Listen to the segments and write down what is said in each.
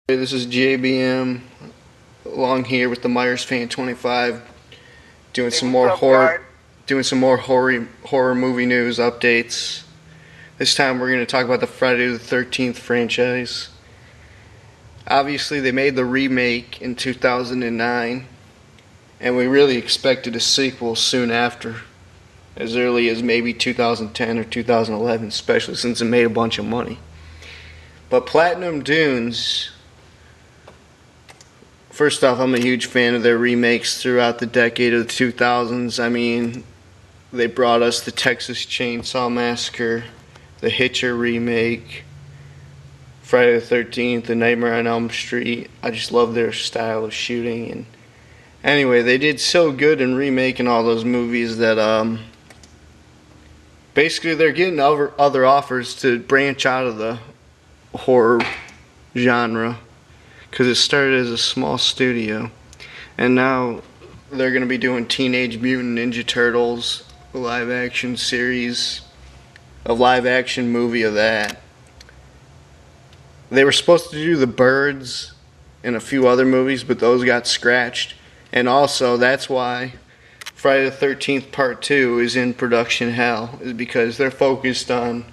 Hey, this is JBM along here with the MyersFan25 doing Hey, some what's more up, guys? horror movie news updates. This time we're going to talk about the Friday the 13th franchise. Obviously they made the remake in 2009 and we really expected a sequel soon after, as early as maybe 2010 or 2011, especially since it made a bunch of money. But Platinum Dunes, first off, I'm a huge fan of their remakes throughout the decade of the 2000s. I mean, they brought us the Texas Chainsaw Massacre, the Hitcher remake, Friday the 13th, the Nightmare on Elm Street. I just love their style of shooting. And anyway, they did so good in remaking all those movies that basically they're getting other offers to branch out of the horror genre, because it started as a small studio and now they're going to be doing Teenage Mutant Ninja Turtles, a live action series, a live action movie of that. They were supposed to do The Birds and a few other movies, but those got scratched. And also that's why Friday the 13th Part 2 is in production hell, is because they're focused on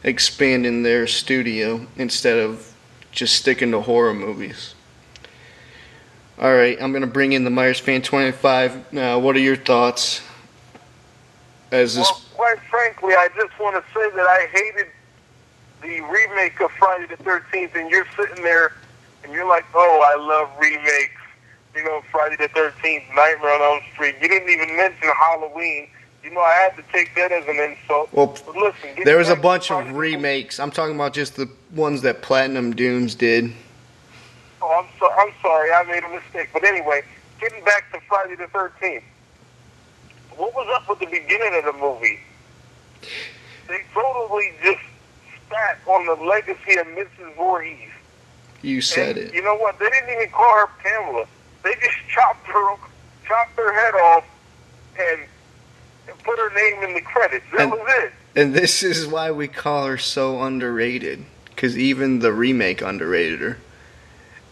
expanding their studio instead of just sticking to horror movies. Alright, I'm going to bring in the MyersFan25. Now, what are your thoughts? Well, quite frankly, I just want to say that I hated the remake of Friday the 13th, and you're sitting there and you're like, oh, I love remakes. You know, Friday the 13th, Nightmare on Elm Street. You didn't even mention Halloween. You know, I had to take that as an insult. Well, but listen, there was a bunch of remakes. I'm talking about just the ones that Platinum Dunes did. Oh, I'm sorry, I made a mistake. But anyway, getting back to Friday the 13th, what was up with the beginning of the movie? They totally just spat on the legacy of Mrs. Voorhees. You said it. You know what? They didn't even call her Pamela. They just chopped her head off and put her name in the credits. That was it. And this is why we call her so underrated, because even the remake underrated her.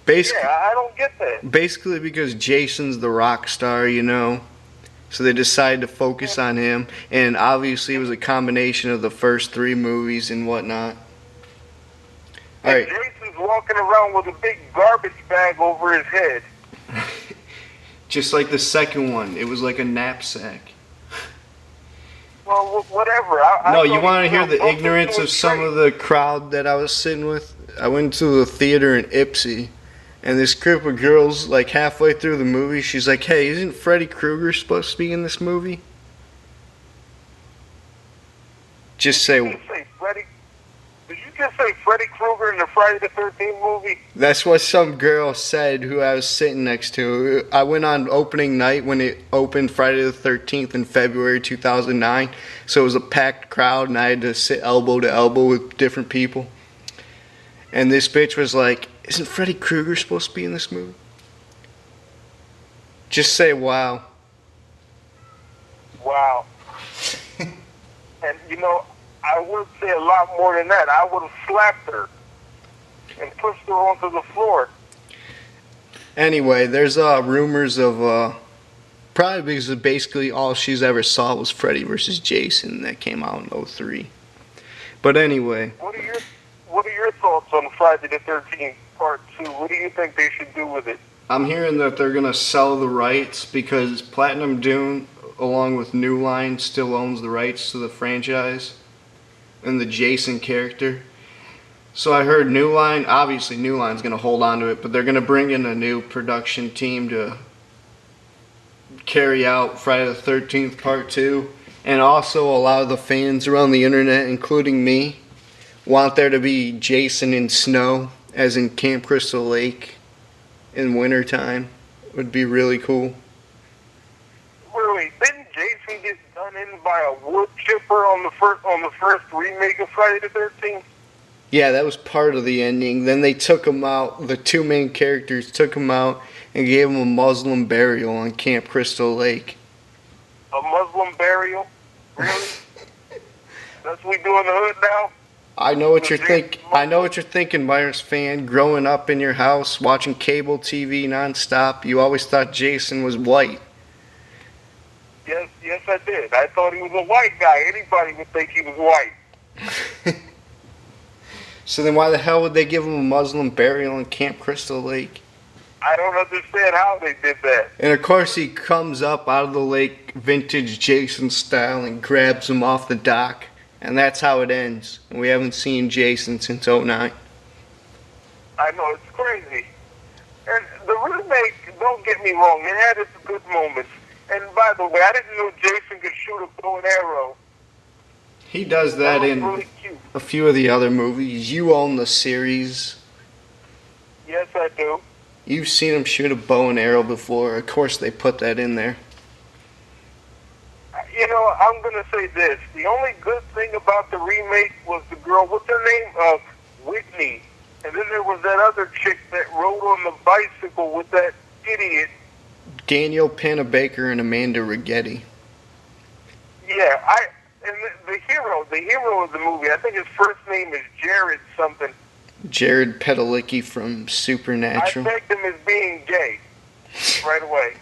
Yeah, I don't get that. Basically because Jason's the rock star, you know. So they decided to focus on him, and obviously it was a combination of the first three movies and whatnot. All right. Jason's walking around with a big garbage bag over his head. Just like the second one, it was like a knapsack. Well, whatever. No, you want to hear the ignorance of some of the crowd that I was sitting with? I went to the theater in Ipsy, and this group of girls, like halfway through the movie, she's like, hey, isn't Freddy Krueger supposed to be in this movie? Just say... Did you just say Freddy Krueger in the Friday the 13th movie? That's what some girl said who I was sitting next to. I went on opening night when it opened Friday the 13th in February 2009. So it was a packed crowd and I had to sit elbow to elbow with different people. And this bitch was like, isn't Freddy Krueger supposed to be in this movie? Just say wow. Wow. And you know, I would say a lot more than that. I would have slapped her and pushed her onto the floor. Anyway, there's rumors of probably because basically all she's ever saw was Freddy vs. Jason that came out in 2003. But anyway. What are your thoughts on Friday the 13th Part 2? What do you think they should do with it? I'm hearing that they're going to sell the rights because Platinum Dune, along with New Line, still owns the rights to the franchise and the Jason character. So I heard New Line, obviously New Line's going to hold on to it, but they're going to bring in a new production team to carry out Friday the 13th Part 2. And also a lot of the fans around the internet, including me, want there to be Jason in snow, as in Camp Crystal Lake in wintertime. Would be really cool. Really, didn't Jason get done in by a wood chipper on the first remake of Friday the 13th? Yeah, that was part of the ending. Then they took him out, the two main characters took him out and gave him a Muslim burial on Camp Crystal Lake. A Muslim burial? Really? That's what we do in the hood now? I know what you're think. I know what you're thinking, Myers fan. Growing up in your house, watching cable TV nonstop, you always thought Jason was white. Yes, I did. I thought he was a white guy. Anybody would think he was white. So then why the hell would they give him a Muslim burial in Camp Crystal Lake? I don't understand how they did that. And of course he comes up out of the lake vintage Jason style and grabs him off the dock. And that's how it ends. And we haven't seen Jason since '09. I know, it's crazy. And the remake, don't get me wrong, it had its good moments. And by the way, I didn't know Jason could shoot a bow and arrow. He does that in really cute. A few of the other movies. You own the series. Yes, I do. You've seen him shoot a bow and arrow before. Of course they put that in there. You know, I'm going to say this. The only good thing about the remake was the girl, what's her name? Whitney. And then there was that other chick that rode on the bicycle with that idiot. Daniel Panabaker and Amanda Rigetti. Yeah, and the hero of the movie, I think his first name is Jared something. Jared Padalecki from Supernatural. I pegged him as being gay right away.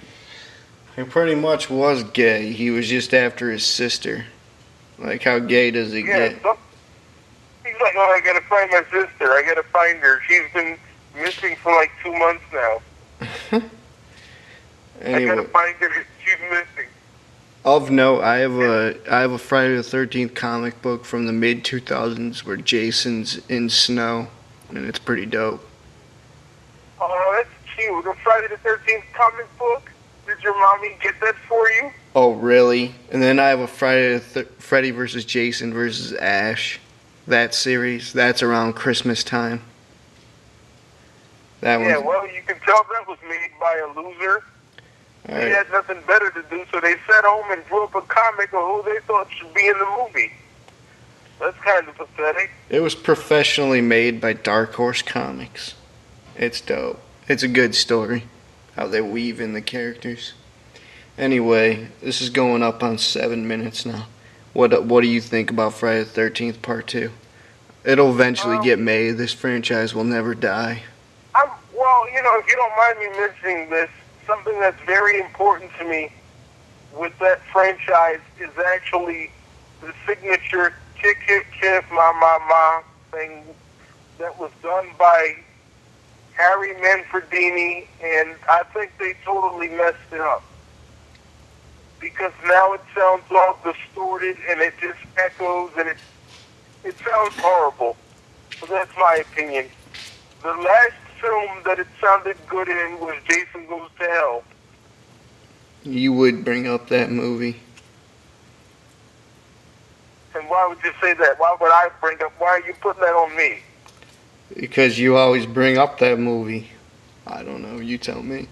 He pretty much was gay. He was just after his sister. Like, how gay does it get? So, he's like, oh, I gotta find my sister. I gotta find her. She's been missing for like 2 months now. Anyway, I gotta find her. She's missing. Of note, I have a Friday the 13th comic book from the mid 2000s where Jason's in snow, and it's pretty dope. Oh, that's cute. A Friday the 13th comic book. Did your mommy get that for you? Oh, really? And then I have a Freddy vs. Jason vs. Ash. That series. That's around Christmas time. Yeah, well, you can tell that was made by a loser. Right. He had nothing better to do, so they sat home and drew up a comic of who they thought should be in the movie. That's kind of pathetic. It was professionally made by Dark Horse Comics. It's dope. It's a good story. How they weave in the characters. Anyway, this is going up on 7 minutes now. What do you think about Friday the 13th Part 2? It'll eventually get made. This franchise will never die. Well, you know, if you don't mind me mentioning this, something that's very important to me with that franchise is actually the signature kick, kick, kick, ma, ma, ma thing that was done by Harry Manfredini, and I think they totally messed it up. Because now it sounds all distorted, and it just echoes, and it sounds horrible. So that's my opinion. The last film that it sounded good in was Jason Goes to Hell. You would bring up that movie. And why would you say that? Why would I bring up, why are you putting that on me? Because you always bring up that movie. I don't know, you tell me.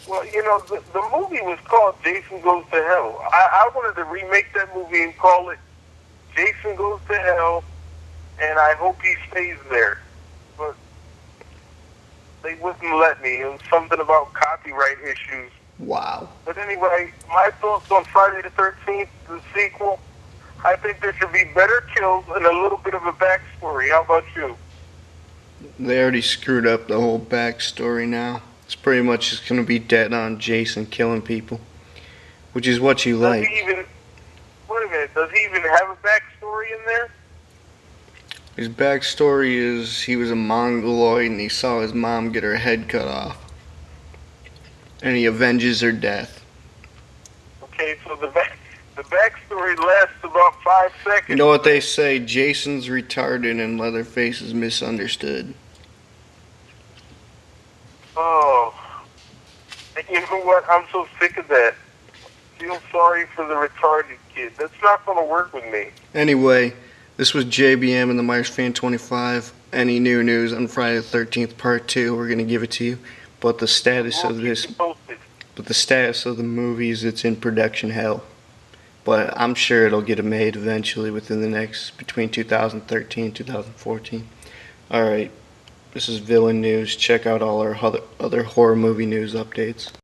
Well, you know, the movie was called Jason Goes to Hell. I wanted to remake that movie and call it Jason Goes to Hell, and I hope he stays there. But they wouldn't let me. It was something about copyright issues. Wow. But anyway, my thoughts on Friday the 13th, the sequel, I think there should be better kills and a little bit of a backstory. How about you? They already screwed up the whole backstory now. It's pretty much just going to be dead on Jason killing people, which is what you like. Wait a minute, does he even have a backstory in there? His backstory is he was a mongoloid and he saw his mom get her head cut off. And he avenges her death. Okay, so the backstory lasts about 5 seconds. You know what they say, Jason's retarded and Leatherface is misunderstood. Oh, and you know what? I'm so sick of that. Feel sorry for the retarded kid. That's not going to work with me. Anyway, this was JBM and TheMyersfan25. Any new news on Friday the 13th Part 2, we're going to give it to you. But the status of the movie is it's in production hell. But I'm sure it'll get made eventually between 2013 and 2014. Alright, this is VillainNews. Check out all our other horror movie news updates.